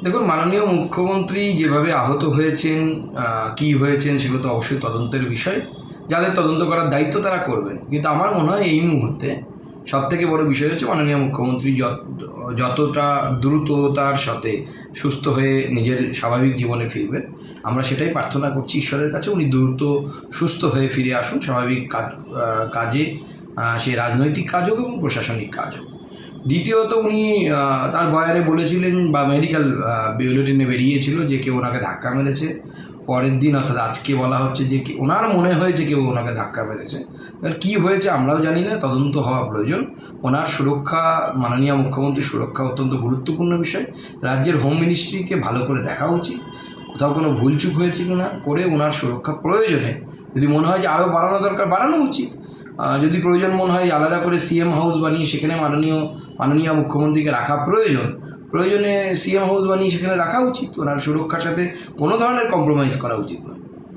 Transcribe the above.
দেখুন, মাননীয় মুখ্যমন্ত্রী যেভাবে আহত হয়েছেন, কী হয়েছেন সেগুলো তো অবশ্যই তদন্তের বিষয়। যাদের তদন্ত করার দায়িত্ব তারা করবেন। কিন্তু আমার মনে হয় এই মুহূর্তে সবথেকে বড় বিষয় হচ্ছে মাননীয় মুখ্যমন্ত্রী যতটা দ্রুততার সাথে সুস্থ হয়ে নিজের স্বাভাবিক জীবনে ফিরবেন, আমরা সেটাই প্রার্থনা করছি ঈশ্বরের কাছে। উনি দ্রুত সুস্থ হয়ে ফিরে আসুন স্বাভাবিক কাজে, সে রাজনৈতিক কাজ হোক এবং প্রশাসনিক কাজ হোক। দ্বিতীয়ত, উনি তার বয়ানে বলেছিলেন বা মেডিকেল বুলেটিনে বেরিয়েছিল যে কেউ ওনাকে ধাক্কা মেরেছে। পরের দিন অর্থাৎ আজকে বলা হচ্ছে যে ওনার মনে হয়েছে কেউ ওনাকে ধাক্কা মেরেছে। তার কী হয়েছে আমরাও জানি না, তদন্ত হওয়া প্রয়োজন। ওনার সুরক্ষা, মাননীয় মুখ্যমন্ত্রীর সুরক্ষা অত্যন্ত গুরুত্বপূর্ণ বিষয়। রাজ্যের হোম মিনিস্ট্রিকে ভালো করে দেখা উচিত, কোথাও কোনো ভুলচুক হয়েছে কিনা করে ওনার সুরক্ষা প্রয়োজনে যদি মনে হয় যে আরও বাড়ানো দরকার বাড়ানো উচিত। যদি প্রয়োজন মনে হয় আলাদা করে সিএম হাউস বানিয়ে সেখানে মাননীয় মুখ্যমন্ত্রীকে রাখা প্রয়োজনে সিএম হাউস বানিয়ে সেখানে রাখা উচিত। ওনার সুরক্ষার সাথে কোনো ধরনের কম্প্রোমাইজ করা উচিত নয়।